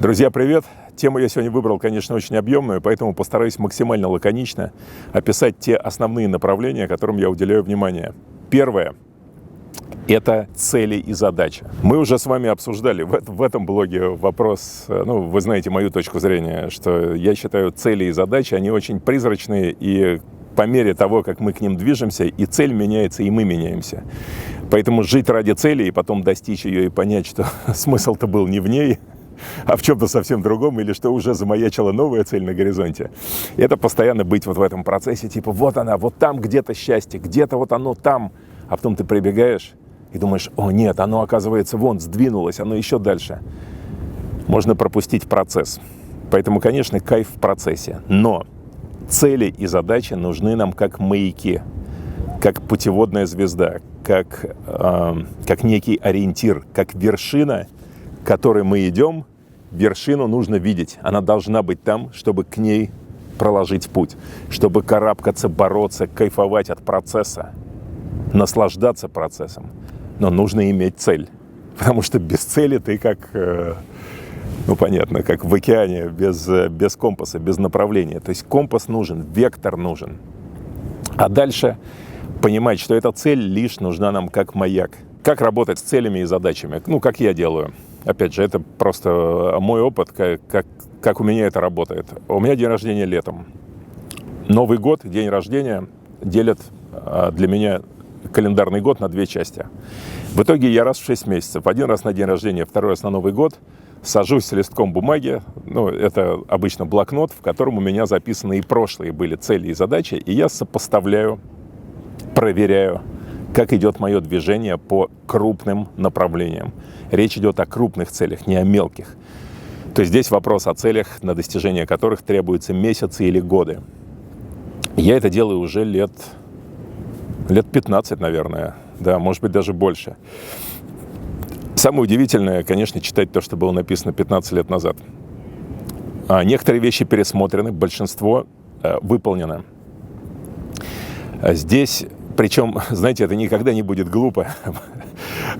Друзья, привет! Тему я сегодня выбрал, конечно, очень объемную, поэтому постараюсь максимально лаконично описать те основные направления, которым я уделяю внимание. Первое – это цели и задачи. Мы уже с вами обсуждали в этом блоге вопрос, вы знаете мою точку зрения, что я считаю цели и задачи, они очень призрачные, и по мере того, как мы к ним движемся, и цель меняется, и мы меняемся. Поэтому жить ради цели и потом достичь ее и понять, что смысл-то был не в ней, а в чем-то совсем другом, или что уже замаячила новая цель на горизонте. И это постоянно быть вот в этом процессе, типа вот она, вот там где-то счастье, где-то вот оно там, а потом ты прибегаешь и думаешь, о нет, оно оказывается вон, сдвинулось, оно еще дальше. Можно пропустить процесс. Поэтому, конечно, кайф в процессе. Но цели и задачи нужны нам как маяки, как путеводная звезда, как некий ориентир, как вершина, к которой мы идем. Вершину нужно видеть. Она должна быть там, чтобы к ней проложить путь, чтобы карабкаться, бороться, кайфовать от процесса, наслаждаться процессом. Но нужно иметь цель. Потому что без цели ты как, понятно, как в океане, без компаса, без направления. То есть компас нужен, вектор нужен. А дальше понимать, что эта цель лишь нужна нам как маяк. Как работать с целями и задачами? Как я делаю. Опять же, это просто мой опыт, как у меня это работает. У меня день рождения летом. Новый год, день рождения делят для меня календарный год на две части. В итоге я раз в 6 месяцев, один раз на день рождения, второй раз на Новый год, сажусь с листком бумаги, это обычно блокнот, в котором у меня записаны и прошлые были цели и задачи, и я сопоставляю, проверяю, как идет мое движение по крупным направлениям. Речь идет о крупных целях, не о мелких. То есть здесь вопрос о целях, на достижение которых требуются месяцы или годы. Я это делаю уже лет 15, наверное. Да, может быть, даже больше. Самое удивительное, конечно, читать то, что было написано 15 лет назад. Некоторые вещи пересмотрены, большинство выполнено. Здесь... Причем, знаете, это никогда не будет глупо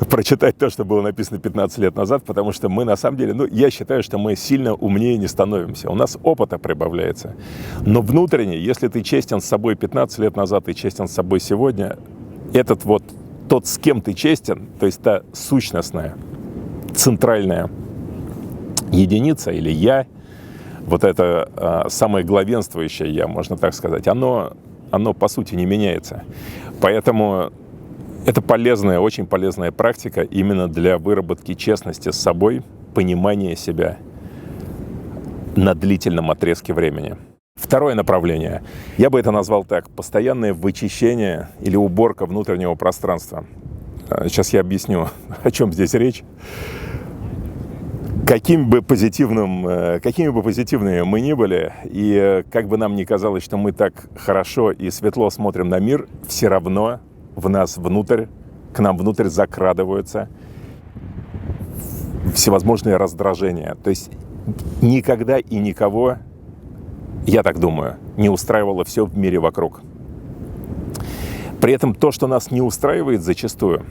прочитать то, что было написано 15 лет назад, потому что мы на самом деле, я считаю, что мы сильно умнее не становимся. У нас опыта прибавляется. Но внутренне, если ты честен с собой 15 лет назад и честен с собой сегодня, тот, с кем ты честен, то есть та сущностная, центральная единица или я, вот это самое главенствующее я, можно так сказать, оно по сути не меняется. Поэтому это полезная, очень полезная практика именно для выработки честности с собой, понимания себя на длительном отрезке времени. Второе направление. Я бы это назвал так: постоянное вычищение или уборка внутреннего пространства. Сейчас я объясню, о чем здесь речь. Какими бы позитивными мы ни были, и как бы нам ни казалось, что мы так хорошо и светло смотрим на мир, все равно к нам внутрь закрадываются всевозможные раздражения. То есть никогда и никого, я так думаю, не устраивало все в мире вокруг. При этом то, что нас не устраивает зачастую,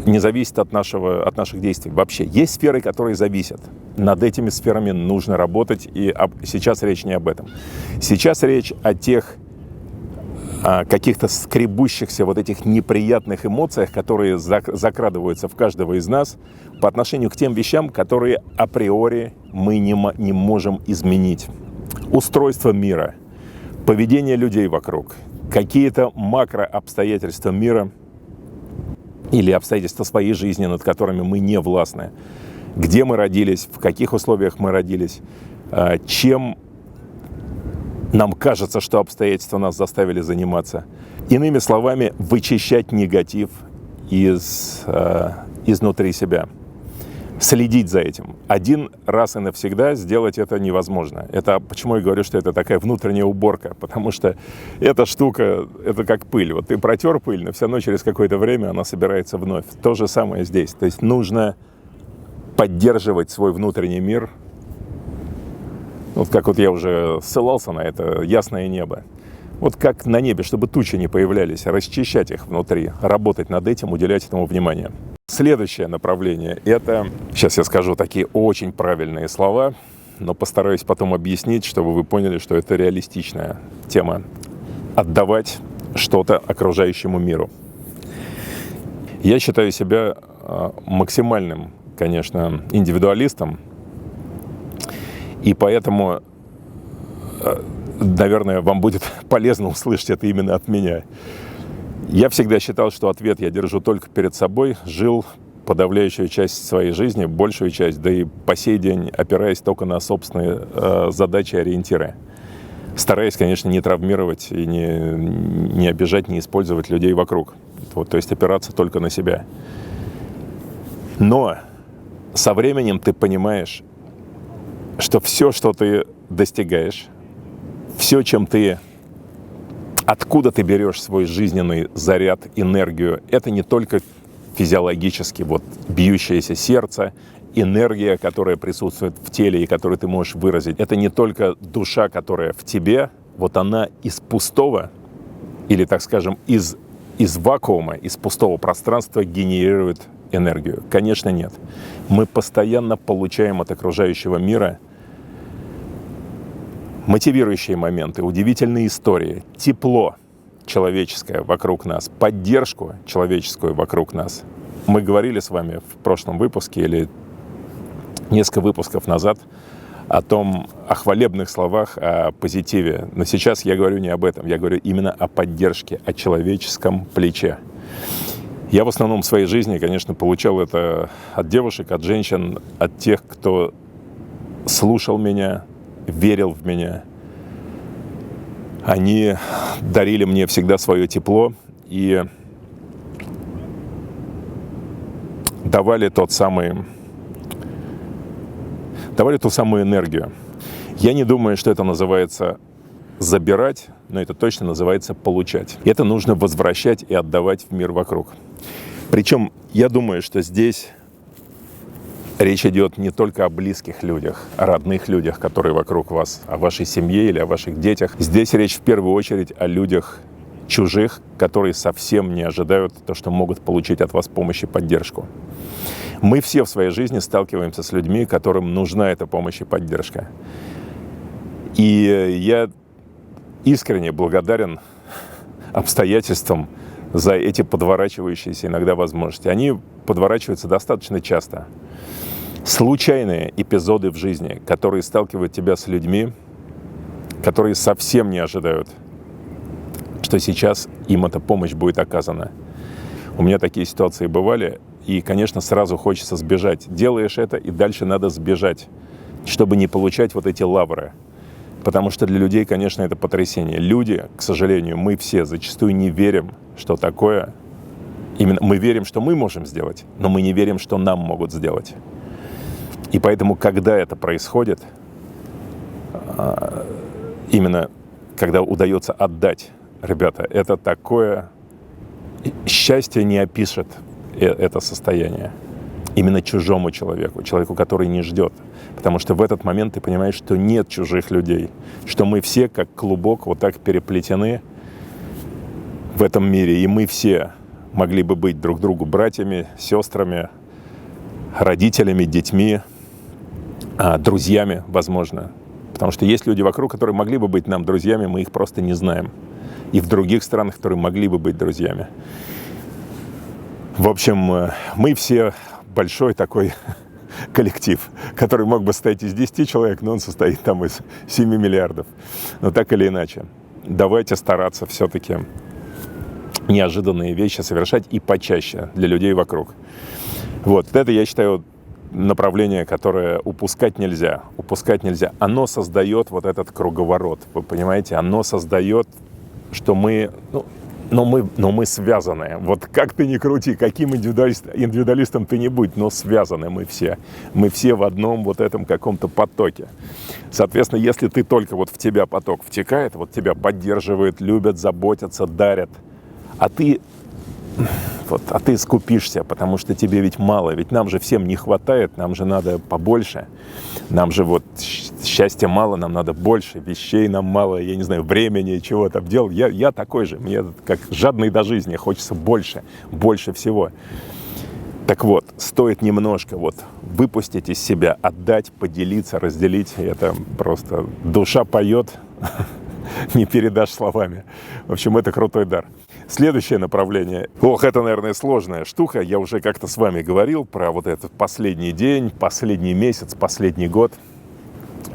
не зависит от наших действий вообще. Есть сферы, которые зависят. Над этими сферами нужно работать, и сейчас речь не об этом. Сейчас речь о тех каких-то скребущихся этих неприятных эмоциях, которые закрадываются в каждого из нас по отношению к тем вещам, которые априори мы не можем изменить. Устройство мира, поведение людей вокруг, какие-то макрообстоятельства мира или обстоятельства своей жизни, над которыми мы не властны. Где мы родились, в каких условиях мы родились, чем нам кажется, что обстоятельства нас заставили заниматься. Иными словами, вычищать негатив изнутри себя. Следить за этим. Один раз и навсегда сделать это невозможно. Это почему я говорю, что это такая внутренняя уборка, потому что эта штука, это как пыль. Ты протер пыль, но все равно через какое-то время она собирается вновь. То же самое здесь. То есть нужно поддерживать свой внутренний мир. Как я уже ссылался на это, ясное небо. Как на небе, чтобы тучи не появлялись, расчищать их внутри, работать над этим, уделять этому внимание. Следующее направление – это, сейчас я скажу такие очень правильные слова, но постараюсь потом объяснить, чтобы вы поняли, что это реалистичная тема. Отдавать что-то окружающему миру. Я считаю себя максимальным, конечно, индивидуалистом, и поэтому, наверное, вам будет полезно услышать это именно от меня. Я всегда считал, что ответ я держу только перед собой, жил подавляющую часть своей жизни, большую часть, да и по сей день опираясь только на собственные задачи и ориентиры. Стараясь, конечно, не травмировать и не обижать, не использовать людей вокруг. Вот, то есть опираться только на себя. Но со временем ты понимаешь, что все, что ты достигаешь, все, чем ты, откуда ты берешь свой жизненный заряд, энергию, это не только физиологически вот бьющееся сердце, энергия, которая присутствует в теле и которую ты можешь выразить. Это не только душа, которая в тебе, вот она из пустого, или, так скажем, из вакуума, из пустого пространства генерирует энергию. Конечно, нет. Мы постоянно получаем от окружающего мира мотивирующие моменты, удивительные истории, тепло человеческое вокруг нас, поддержку человеческую вокруг нас. Мы говорили с вами в прошлом выпуске или несколько выпусков назад о хвалебных словах, о позитиве. Но сейчас я говорю не об этом, я говорю именно о поддержке, о человеческом плече. Я в основном в своей жизни, конечно, получал это от девушек, от женщин, от тех, кто слушал меня, верил в меня. Они дарили мне всегда свое тепло и давали ту самую энергию. Я не думаю, что это называется забирать, но это точно называется получать. И это нужно возвращать и отдавать в мир вокруг. Причем я думаю, что здесь речь идет не только о близких людях, о родных людях, которые вокруг вас, о вашей семье или о ваших детях. Здесь речь в первую очередь о людях чужих, которые совсем не ожидают то, что могут получить от вас помощь и поддержку. Мы все в своей жизни сталкиваемся с людьми, которым нужна эта помощь и поддержка. И я искренне благодарен обстоятельствам за эти подворачивающиеся иногда возможности. Они подворачиваются достаточно часто. Случайные эпизоды в жизни, которые сталкивают тебя с людьми, которые совсем не ожидают, что сейчас им эта помощь будет оказана. У меня такие ситуации бывали, и, конечно, сразу хочется сбежать. Делаешь это, и дальше надо сбежать, чтобы не получать вот эти лавры. Потому что для людей, конечно, это потрясение. Люди, к сожалению, мы все зачастую не верим, что такое. Именно мы верим, что мы можем сделать, но мы не верим, что нам могут сделать. И поэтому, когда это происходит, именно когда удается отдать, ребята, это такое счастье не опишет это состояние. Именно чужому человеку, который не ждет. Потому что в этот момент ты понимаешь, что нет чужих людей, что мы все как клубок вот так переплетены в этом мире, и мы все могли бы быть друг другу братьями, сестрами, родителями, детьми, друзьями, возможно. Потому что есть люди вокруг, которые могли бы быть нам друзьями, мы их просто не знаем. И в других странах, которые могли бы быть друзьями. В общем, мы все большой такой коллектив, который мог бы состоять из 10 человек, но он состоит там из 7 миллиардов. Но так или иначе, давайте стараться все-таки неожиданные вещи совершать и почаще для людей вокруг. Вот это, я считаю, направление, которое упускать нельзя. Упускать нельзя. Оно создает вот этот круговорот, вы понимаете? Оно создает, что мы... Но мы связаны. Вот как ты ни крути, каким индивидуалистом ты не будь, но связаны мы все. Мы все в одном вот этом каком-то потоке. Соответственно, если ты только вот в тебя поток втекает, вот тебя поддерживают, любят, заботятся, дарят, а ты скупишься, потому что тебе ведь мало. Ведь нам же всем не хватает, нам же надо побольше. Нам же вот счастья мало, нам надо больше, вещей нам мало, я не знаю, времени, чего там делать. Я такой же, мне как жадный до жизни, хочется больше всего. Так вот, стоит немножко выпустить из себя, отдать, поделиться, разделить. Это просто душа поет, не передашь словами. В общем, это крутой дар. Следующее направление. Это, наверное, сложная штука. Я уже как-то с вами говорил про этот последний день, последний месяц, последний год.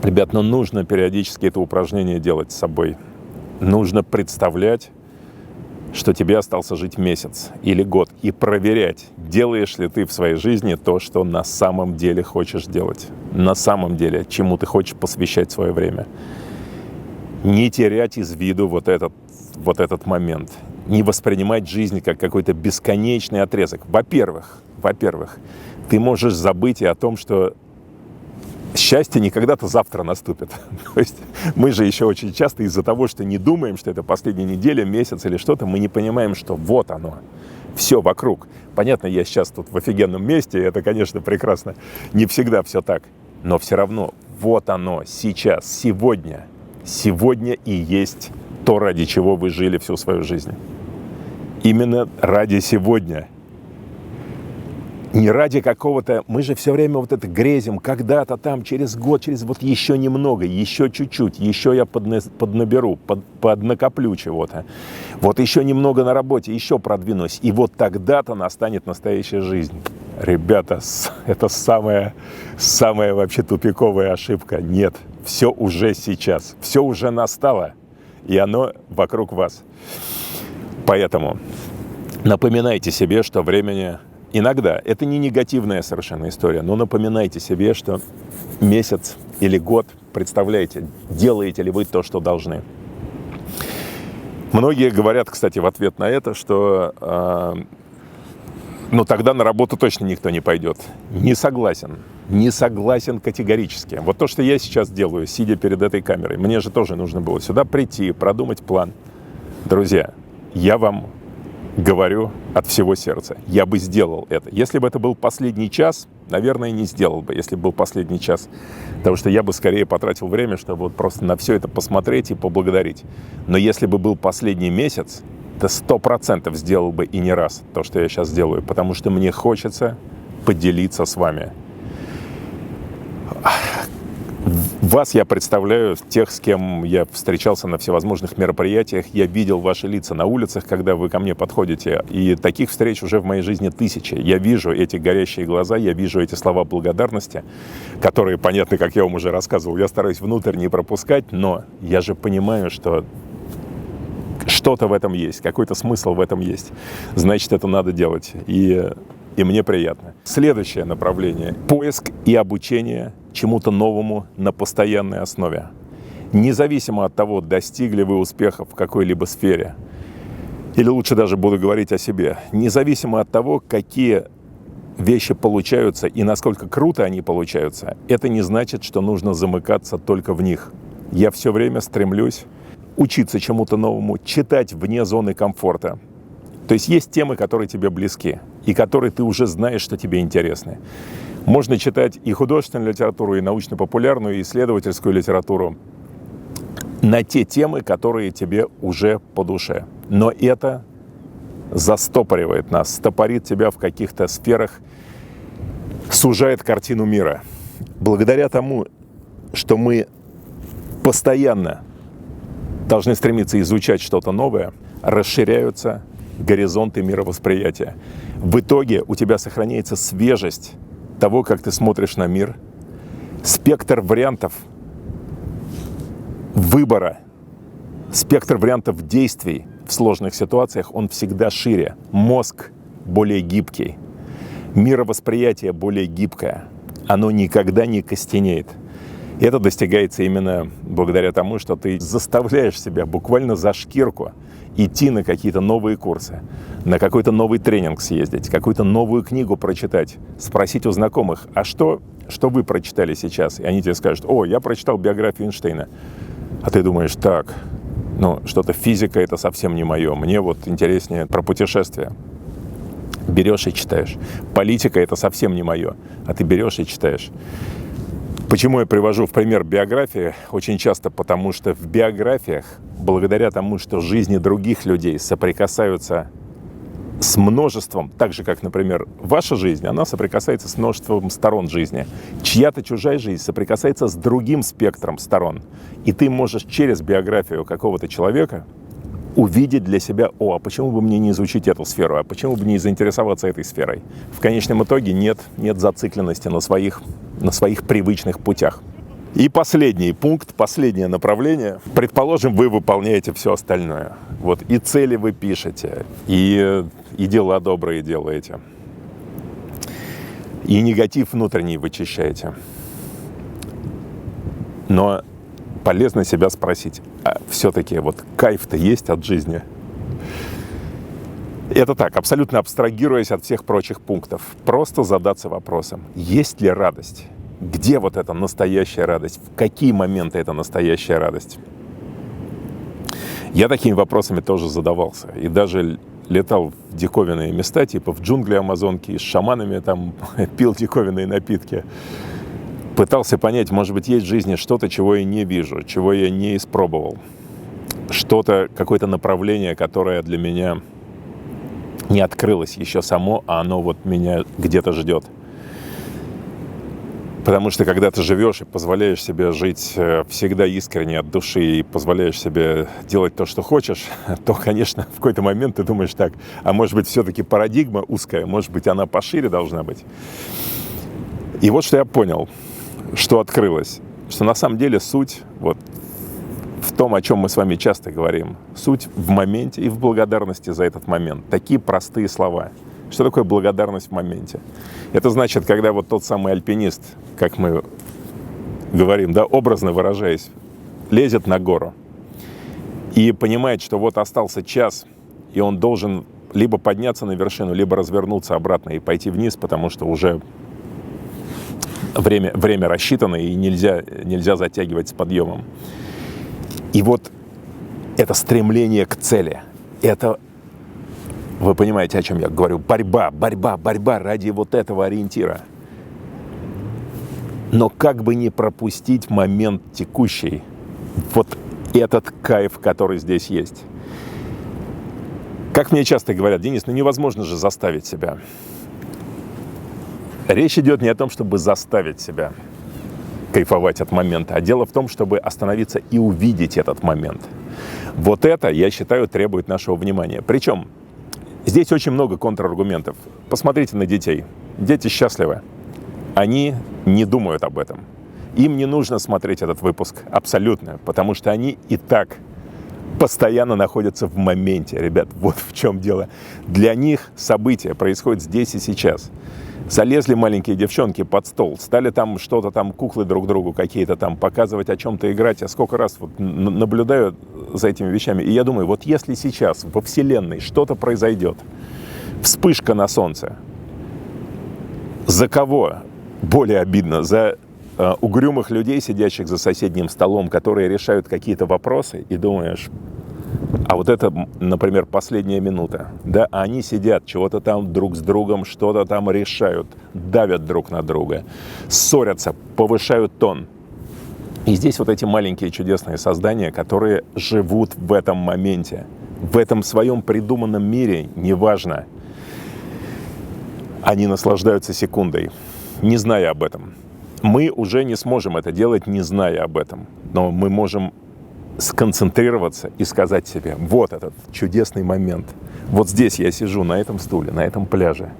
Ребят, нужно периодически это упражнение делать с собой. Нужно представлять, что тебе остался жить месяц или год, и проверять, делаешь ли ты в своей жизни то, что на самом деле хочешь делать. На самом деле, чему ты хочешь посвящать свое время. Не терять из виду этот момент. Не воспринимать жизнь как какой-то бесконечный отрезок. Во-первых, ты можешь забыть и о том, что счастье не когда-то завтра наступит. То есть мы же еще очень часто из-за того, что не думаем, что это последняя неделя, месяц или что-то, мы не понимаем, что вот оно, все вокруг. Понятно, я сейчас тут в офигенном месте, и это, конечно, прекрасно. Не всегда все так, но все равно вот оно сейчас, сегодня. Сегодня и есть то, ради чего вы жили всю свою жизнь. Именно ради сегодня. Не ради какого-то... Мы же все время это грезим, когда-то там, через год, через еще немного, еще чуть-чуть, еще я поднаберу, поднакоплю чего-то. Еще немного на работе, еще продвинусь. И тогда-то настанет настоящая жизнь. Ребята, это самая вообще тупиковая ошибка. Нет, все уже сейчас, все уже настало, и оно вокруг вас. Поэтому напоминайте себе, что времени... Иногда, это не негативная совершенно история, но напоминайте себе, что месяц или год, представляете, делаете ли вы то, что должны. Многие говорят, кстати, в ответ на это, что тогда на работу точно никто не пойдет. Не согласен категорически. То, что я сейчас делаю, сидя перед этой камерой, мне же тоже нужно было сюда прийти, продумать план. Друзья, я вам говорю от всего сердца. Я бы сделал это. Если бы это был последний час, наверное, не сделал бы, если бы был последний час. Потому что я бы скорее потратил время, чтобы просто на все это посмотреть и поблагодарить. Но если бы был последний месяц, то 100% сделал бы и не раз то, что я сейчас делаю. Потому что мне хочется поделиться с вами. Вас я представляю, тех, с кем я встречался на всевозможных мероприятиях. Я видел ваши лица на улицах, когда вы ко мне подходите. И таких встреч уже в моей жизни тысячи. Я вижу эти горящие глаза, я вижу эти слова благодарности, которые, понятно, как я вам уже рассказывал, я стараюсь внутрь не пропускать, но я же понимаю, что что-то в этом есть, какой-то смысл в этом есть. Значит, это надо делать. И мне приятно. Следующее направление. Поиск и обучение чему-то новому на постоянной основе. Независимо от того, достигли вы успехов в какой-либо сфере, или лучше даже буду говорить о себе, независимо от того, какие вещи получаются и насколько круто они получаются, это не значит, что нужно замыкаться только в них. Я все время стремлюсь учиться чему-то новому, читать вне зоны комфорта. То есть темы, которые тебе близки, и которые ты уже знаешь, что тебе интересны. Можно читать и художественную литературу, и научно-популярную, и исследовательскую литературу на те темы, которые тебе уже по душе. Но это застопоривает нас, стопорит тебя в каких-то сферах, сужает картину мира. Благодаря тому, что мы постоянно должны стремиться изучать что-то новое, расширяются горизонты мировосприятия. В итоге у тебя сохраняется свежесть того, как ты смотришь на мир, спектр вариантов выбора, спектр вариантов действий в сложных ситуациях, он всегда шире. Мозг более гибкий, мировосприятие более гибкое, оно никогда не костенеет. И это достигается именно благодаря тому, что ты заставляешь себя буквально за шкирку идти на какие-то новые курсы, на какой-то новый тренинг съездить, какую-то новую книгу прочитать, спросить у знакомых, а что вы прочитали сейчас? И они тебе скажут, я прочитал биографию Эйнштейна. А ты думаешь, так, что-то физика — это совсем не мое, мне интереснее про путешествия. Берешь и читаешь. Политика — это совсем не мое, а ты берешь и читаешь. Почему я привожу в пример биографии? Очень часто потому, что в биографиях, благодаря тому, что жизни других людей соприкасаются с множеством, так же, как, например, ваша жизнь, она соприкасается с множеством сторон жизни. Чья-то чужая жизнь соприкасается с другим спектром сторон. И ты можешь через биографию какого-то человека увидеть для себя, а почему бы мне не изучить эту сферу, а почему бы не заинтересоваться этой сферой. В конечном итоге нет зацикленности на своих привычных путях. И последний пункт, последнее направление. Предположим, вы выполняете все остальное. Вот и цели вы пишете, и дела добрые делаете, и негатив внутренний вычищаете. Но полезно себя спросить, а все-таки вот кайф-то есть от жизни? Это так, абсолютно абстрагируясь от всех прочих пунктов. Просто задаться вопросом, есть ли радость? Где вот эта настоящая радость? В какие моменты это настоящая радость? Я такими вопросами тоже задавался. И даже летал в диковинные места, типа в джунгли Амазонки, и с шаманами там пил диковинные напитки. Пытался понять, может быть, есть в жизни что-то, чего я не вижу, чего я не испробовал. Что-то, какое-то направление, которое для меня не открылось еще само, а оно вот меня где-то ждет. Потому что когда ты живешь и позволяешь себе жить всегда искренне от души и позволяешь себе делать то, что хочешь, то, конечно, в какой-то момент ты думаешь так, а может быть, все-таки парадигма узкая, может быть, она пошире должна быть. И вот что я понял, что открылось, что на самом деле суть вот в том, о чем мы с вами часто говорим, суть в моменте и в благодарности за этот момент. Такие простые слова. Что такое благодарность в моменте? Это значит, когда вот тот самый альпинист, как мы говорим, да, образно выражаясь, лезет на гору и понимает, что вот остался час, и он должен либо подняться на вершину, либо развернуться обратно и пойти вниз, потому что уже время рассчитано, и нельзя затягивать с подъемом. И вот это стремление к цели, это, вы понимаете, о чем я говорю, борьба ради вот этого ориентира. Но как бы не пропустить момент текущий, вот этот кайф, который здесь есть. Как мне часто говорят, Денис, невозможно же заставить себя. Речь идет не о том, чтобы заставить себя кайфовать от момента, а дело в том, чтобы остановиться и увидеть этот момент. Вот это, я считаю, требует нашего внимания. Причем здесь очень много контраргументов. Посмотрите на детей. Дети счастливы. Они не думают об этом. Им не нужно смотреть этот выпуск абсолютно, потому что они и так постоянно находятся в моменте. Ребят, вот в чем дело. Для них события происходят здесь и сейчас. Залезли маленькие девчонки под стол, стали там что-то там, куклы друг другу какие-то там показывать, о чем-то играть. Я сколько раз вот наблюдаю за этими вещами, и я думаю, вот если сейчас во Вселенной что-то произойдет, вспышка на Солнце, за кого более обидно? За угрюмых людей, сидящих за соседним столом, которые решают какие-то вопросы, и думаешь, а вот это, например, последняя минута, да, они сидят, чего-то там друг с другом, что-то там решают, давят друг на друга, ссорятся, повышают тон. И здесь вот эти маленькие чудесные создания, которые живут в этом моменте, в этом своем придуманном мире, неважно, они наслаждаются секундой, не зная об этом. Мы уже не сможем это делать, не зная об этом, но мы можем сконцентрироваться и сказать себе, вот этот чудесный момент, вот здесь я сижу, на этом стуле, на этом пляже.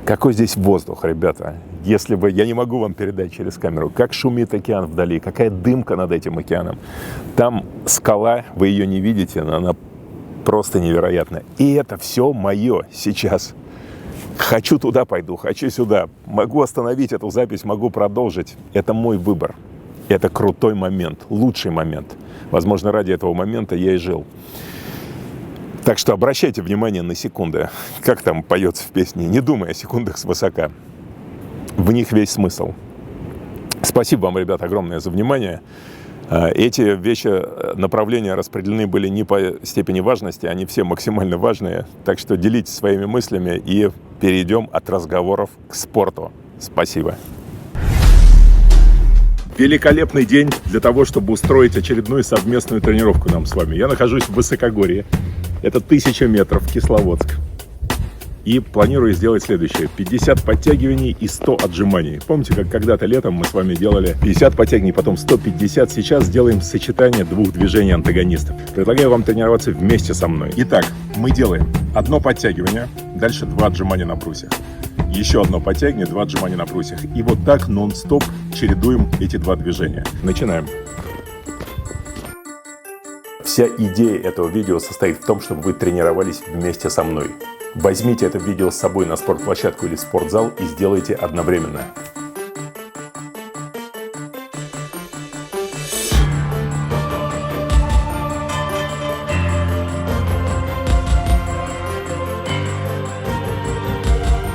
Какой здесь воздух, ребята. Если бы, я не могу вам передать через камеру, как шумит океан вдали, какая дымка над этим океаном. Там скала, вы ее не видите, но она просто невероятная. И это все мое сейчас. Хочу туда пойду, хочу сюда. Могу остановить эту запись, могу продолжить. Это мой выбор. Это крутой момент, лучший момент. Возможно, ради этого момента я и жил. Так что обращайте внимание на секунды. Как там поется в песне? Не думай о секундах свысока. В них весь смысл. Спасибо вам, ребят, огромное за внимание. Эти вещи, направления распределены были не по степени важности, они все максимально важные. Так что делитесь своими мыслями и перейдем от разговоров к спорту. Спасибо. Великолепный день для того, чтобы устроить очередную совместную тренировку нам с вами. Я нахожусь в высокогорье. Это 1000 метров, Кисловодск. И планирую сделать следующее. 50 подтягиваний и 100 отжиманий. Помните, как когда-то летом мы с вами делали 50 подтягиваний, потом 150. Сейчас сделаем сочетание двух движений антагонистов. Предлагаю вам тренироваться вместе со мной. Итак, мы делаем одно подтягивание, дальше 2 отжимания на брусьях. Еще одно подтягивание, 2 отжимания на брусьях. И вот так нон-стоп чередуем эти 2 движения. Начинаем. Вся идея этого видео состоит в том, чтобы вы тренировались вместе со мной. Возьмите это видео с собой на спортплощадку или в спортзал и сделайте одновременно.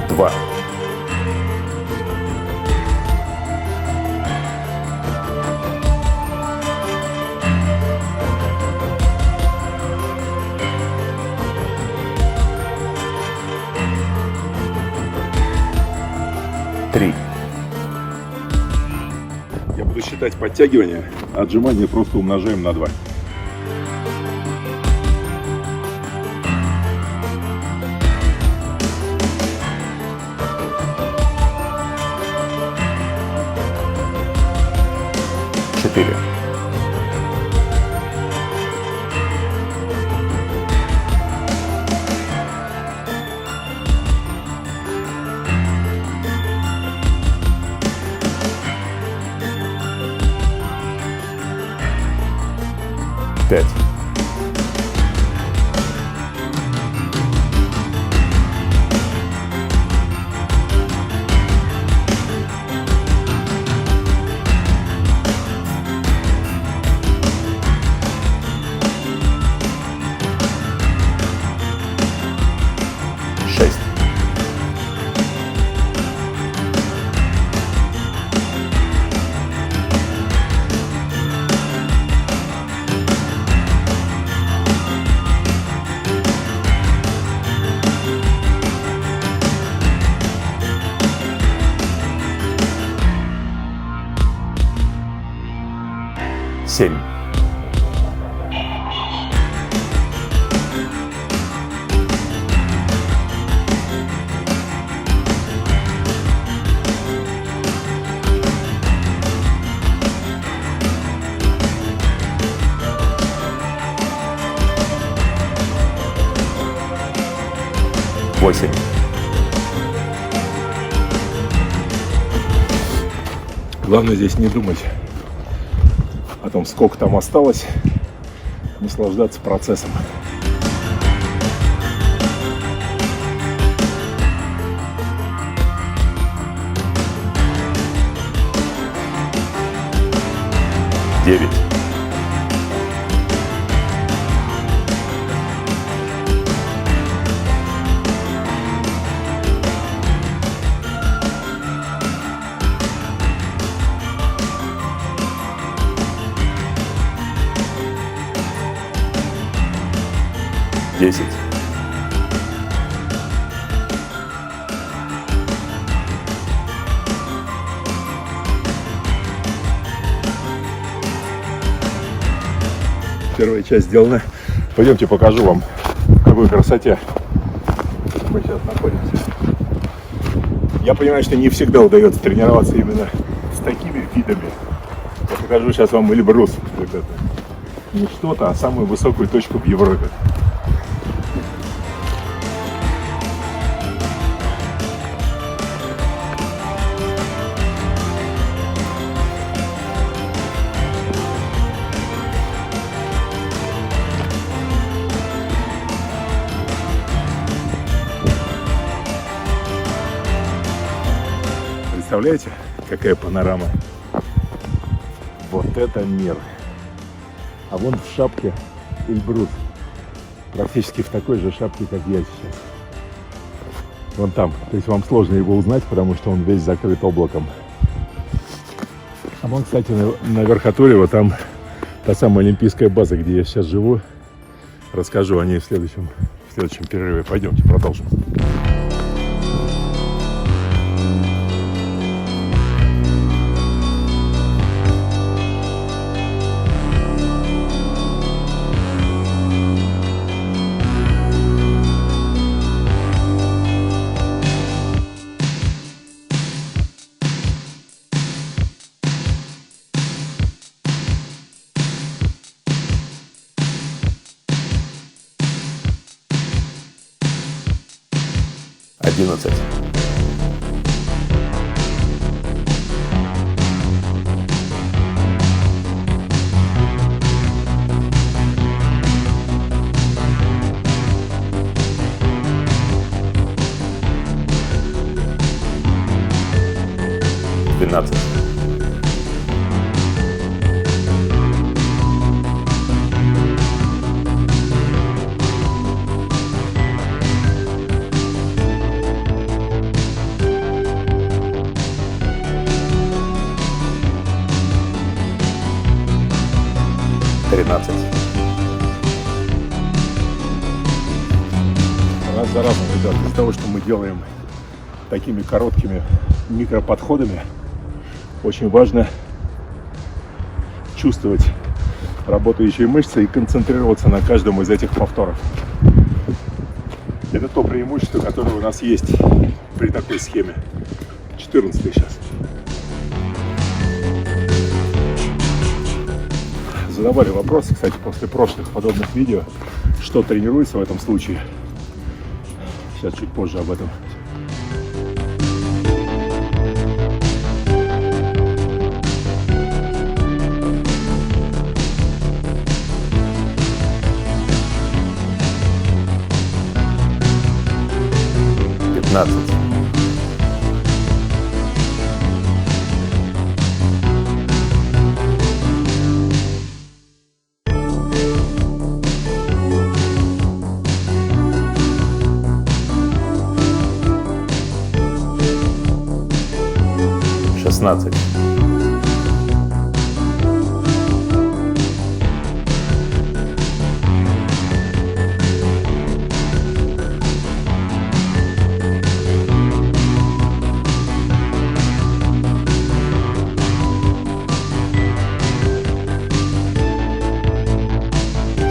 Два. Три. Я буду считать подтягивания, а отжимания просто умножаем на 2. 4. 5. 6. 7. 8. Главное здесь не думать о том, сколько там осталось, наслаждаться процессом. Девять. 10. 1-я часть сделана. Пойдемте покажу вам, в какой красоте мы сейчас находимся. Я понимаю, что не всегда удается тренироваться именно с такими видами. Я покажу сейчас вам Эльбрус, ребята. Не что-то, а самую высокую точку в Европе. Представляете, какая панорама? Вот это мир. А вон в шапке Эльбрус. Практически в такой же шапке, как я сейчас. Вон там. То есть вам сложно его узнать, потому что он весь закрыт облаком. А вон, кстати, на верхотуре, вот там та самая олимпийская база, где я сейчас живу. Расскажу о ней в следующем перерыве. Пойдемте, продолжим. 11. Двенадцать. 13. Раз за разом, ребят, из-за того, что мы делаем такими короткими микроподходами, очень важно чувствовать работающие мышцы и концентрироваться на каждом из этих повторов. Это то преимущество, которое у нас есть при такой схеме. 14 сейчас. Задавали вопрос, кстати, после прошлых подобных видео, что тренируется в этом случае. Сейчас чуть позже об этом. Пятнадцать. 16.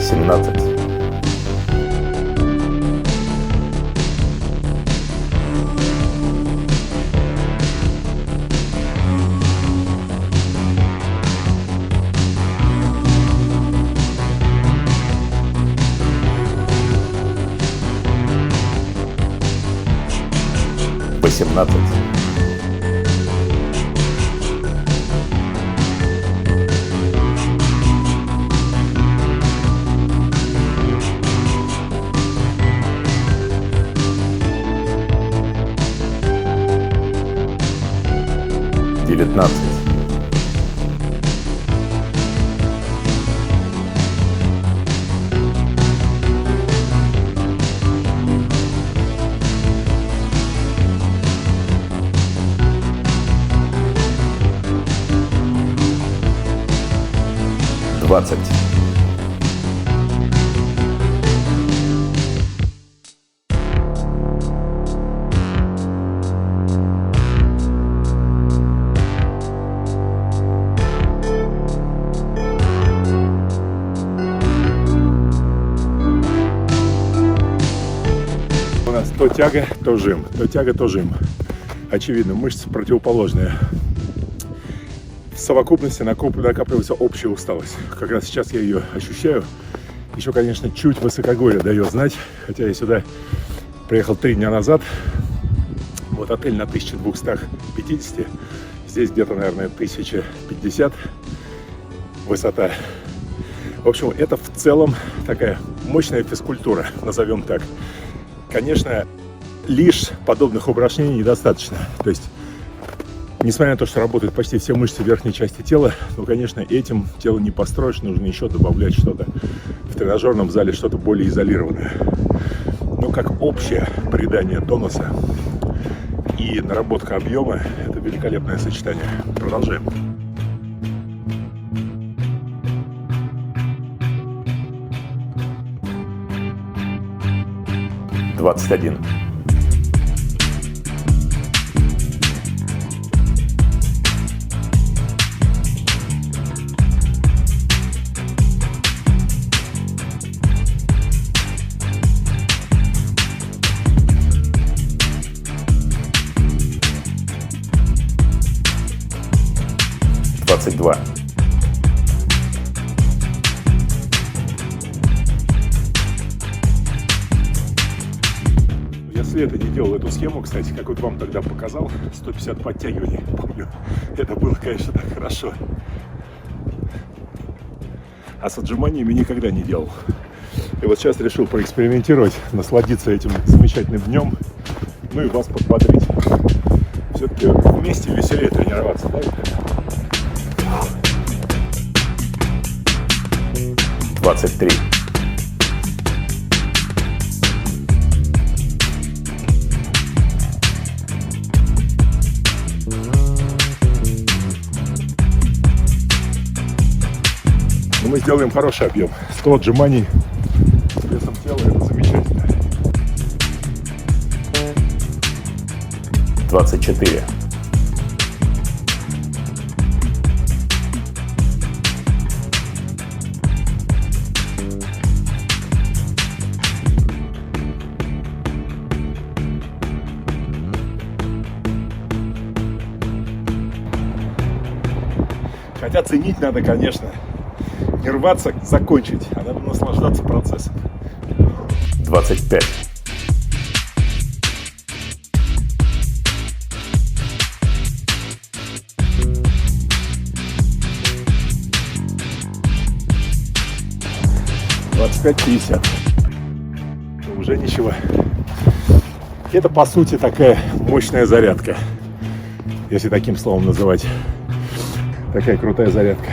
17. 18. 19. 20. У нас то тяга, то жим, то тяга, то жим. Очевидно, мышцы противоположные. В совокупности накапливается общая усталость. Как раз сейчас я ее ощущаю. Еще, конечно, чуть высокогорье дает знать. Хотя я сюда приехал 3 дня назад. Вот отель на 1250. Здесь где-то, наверное, 1050 высота. В общем, это в целом такая мощная физкультура, назовем так. Конечно, лишь подобных упражнений недостаточно. То есть, несмотря на то, что работают почти все мышцы верхней части тела, но, конечно, этим тело не построишь, нужно еще добавлять что-то в тренажерном зале, что-то более изолированное. Но как общее придание тонуса и наработка объема – это великолепное сочетание. Продолжаем. Двадцать один. 22. Я 20 лет я не делал эту схему, кстати, как вот вам тогда показал, 150 подтягиваний, помню. Это было, конечно, так хорошо. А с отжиманиями никогда не делал. И вот сейчас решил проэкспериментировать, насладиться этим замечательным днем, ну и вас подбодрить. Все-таки вместе веселее тренироваться, да? 23. Но мы сделаем хороший объем. 100 отжиманий с весом тела, это замечательно. 24. 'Хотя ценить надо, конечно, не рваться, закончить, а надо наслаждаться процессом. 25. 25-50. Уже ничего. Это, по сути, такая мощная зарядка, если таким словом называть. Такая крутая зарядка.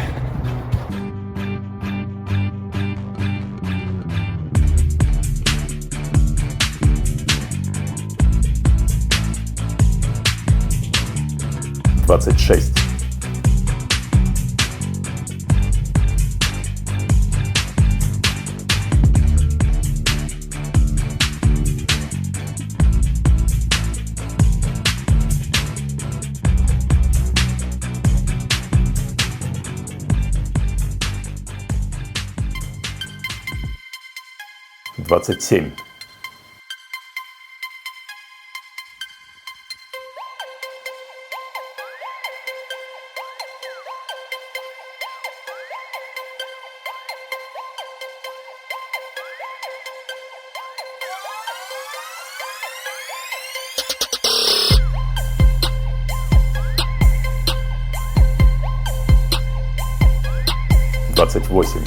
Двадцать 26. 27. 28.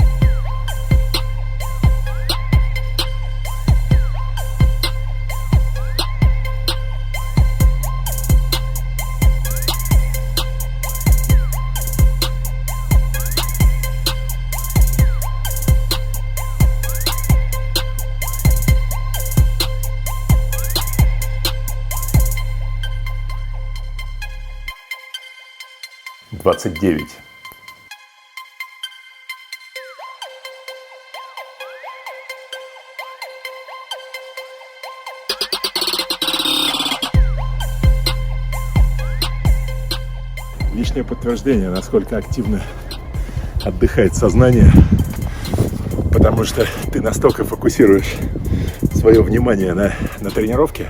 29. 'Личное подтверждение, насколько активно отдыхает сознание, потому что ты настолько фокусируешь свое внимание на тренировке,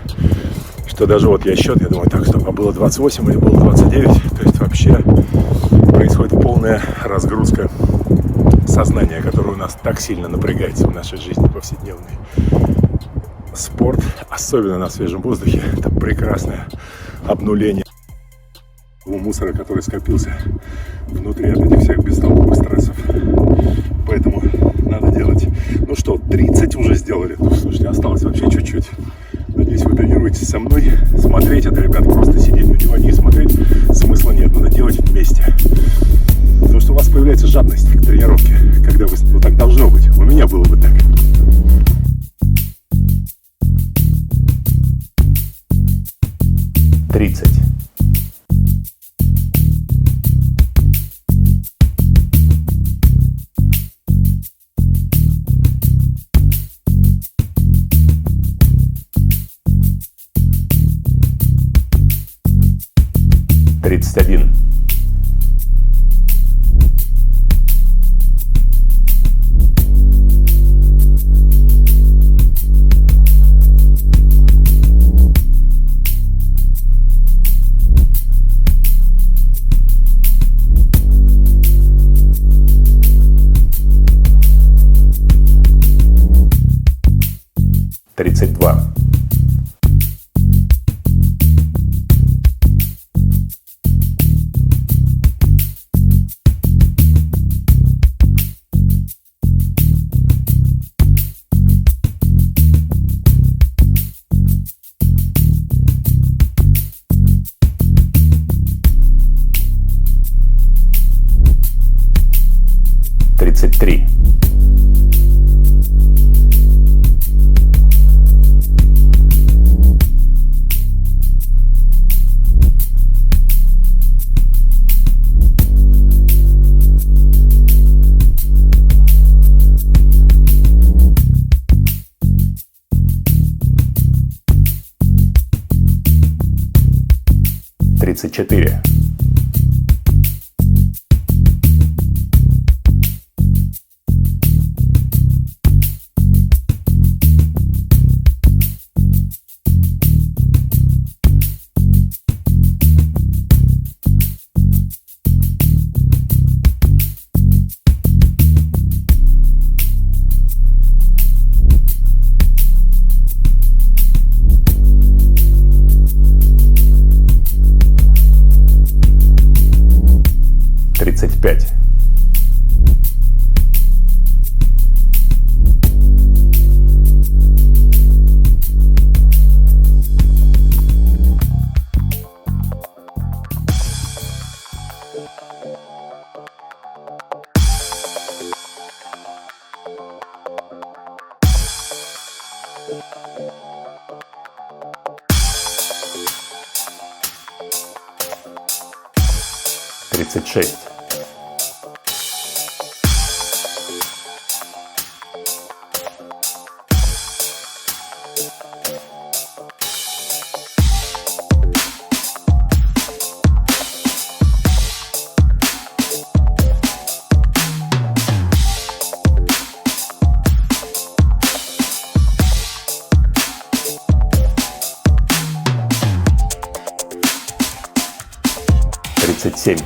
что даже вот я думаю, так, стоп, а было 28 или было 29, то есть вообще происходит полная разгрузка сознания, которое у нас так сильно напрягается в нашей жизни повседневной. Спорт, особенно на свежем воздухе, это прекрасное обнуление мусора, который скопился внутри от этих всех бестолковых стрессов. Поэтому надо делать. Ну что, 30 уже сделали. Слушайте, осталось вообще чуть-чуть. Надеюсь, вы тренируетесь со мной. Смотреть это, ребят, просто сидеть на диване и смотреть смысла нет. Надо делать вместе. Потому что у вас появляется жадность к тренировке, когда вы... Ну так должно быть. У меня было бы так.30. 31. 32. 33. 34. 35. 36. 37.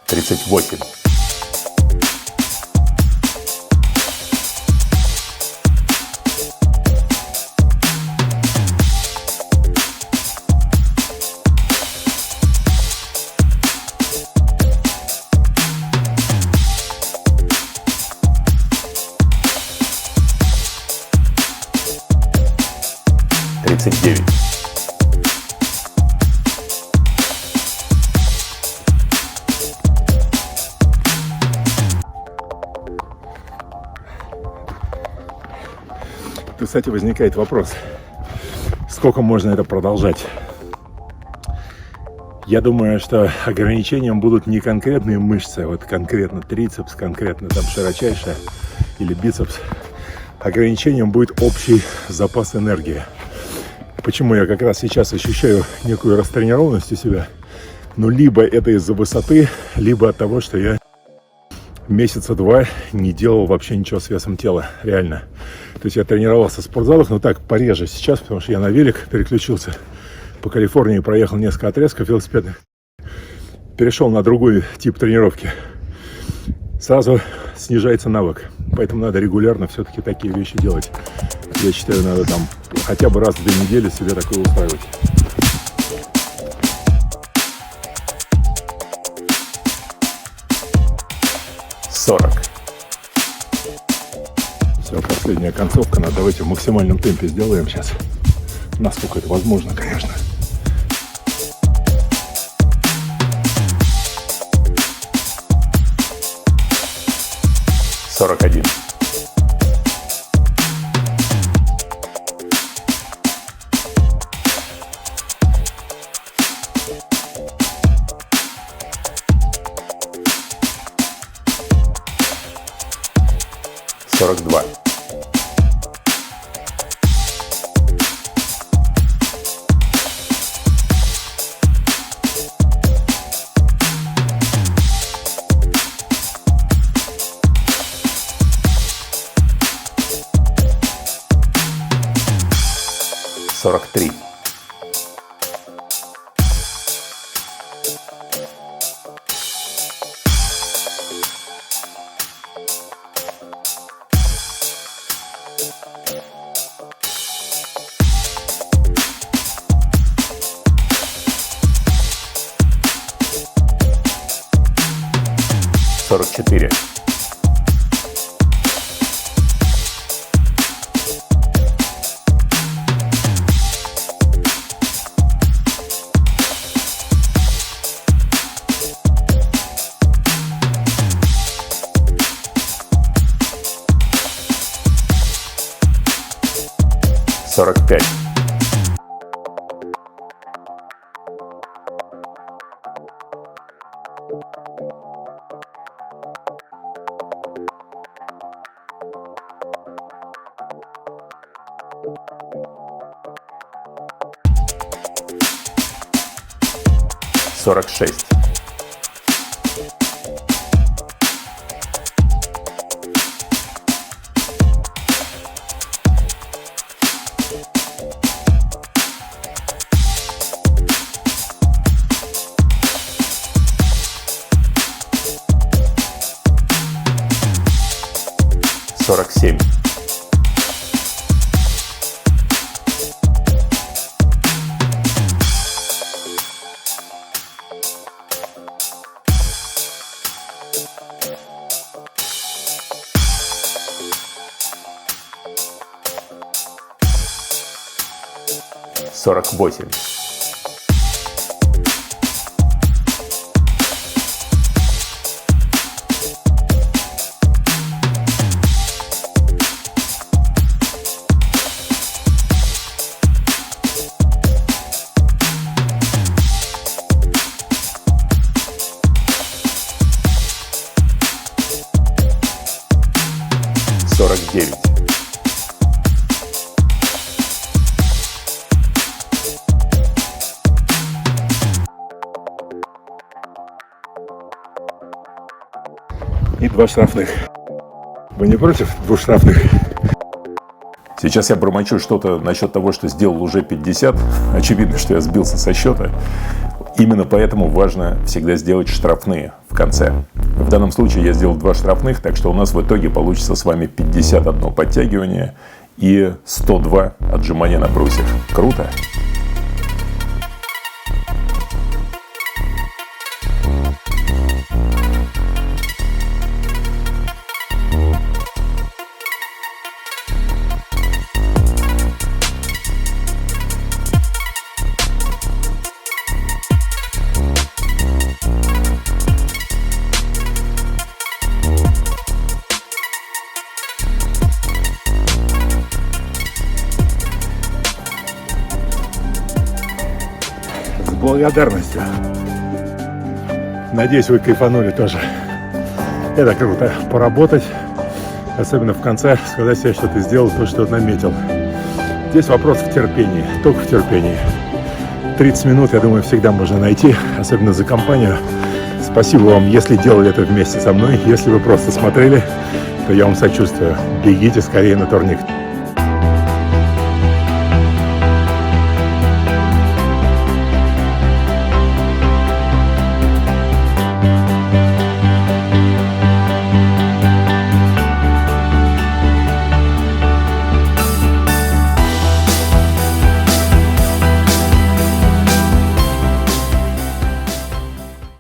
38. 39. Тут, кстати, возникает вопрос, сколько можно это продолжать? Я думаю, что ограничением будут не конкретные мышцы, вот конкретно трицепс, конкретно там широчайшая или бицепс. Ограничением будет общий запас энергии. Почему я как раз сейчас ощущаю некую растренированность у себя? Ну, либо это из-за высоты, либо от того, что я месяца 2 не делал вообще ничего с весом тела, реально. То есть я тренировался в спортзалах, но так пореже сейчас, потому что я на велик переключился. По Калифорнии проехал несколько отрезков велосипедных. Перешел на другой тип тренировки. Сразу снижается навык. Поэтому надо регулярно все-таки такие вещи делать. Я считаю, надо там хотя бы раз в 2 недели себе такое устраивать. Все, последняя концовка. Давайте в максимальном темпе сделаем сейчас. Насколько это возможно, конечно. 41. 42. 43. 44. 44. 45. 46. 47. 48. 49. И 2 штрафных. Вы не против 2 штрафных? Сейчас я бормочу что-то насчет того, что сделал уже 50. Очевидно, что я сбился со счета. Именно поэтому важно всегда сделать штрафные в конце. В данном случае я сделал 2 штрафных, так что у нас в итоге получится с вами 51 подтягивание и 102 отжимания на брусьях. Круто! С благодарностью. Надеюсь, вы кайфанули тоже. Это круто. Поработать, особенно в конце, сказать себе, что ты сделал то, что наметил. Здесь вопрос в терпении, только в терпении. 30 минут, я думаю, всегда можно найти, особенно за компанию. Спасибо вам, если делали это вместе со мной. Если вы просто смотрели, то я вам сочувствую. Бегите скорее на турник.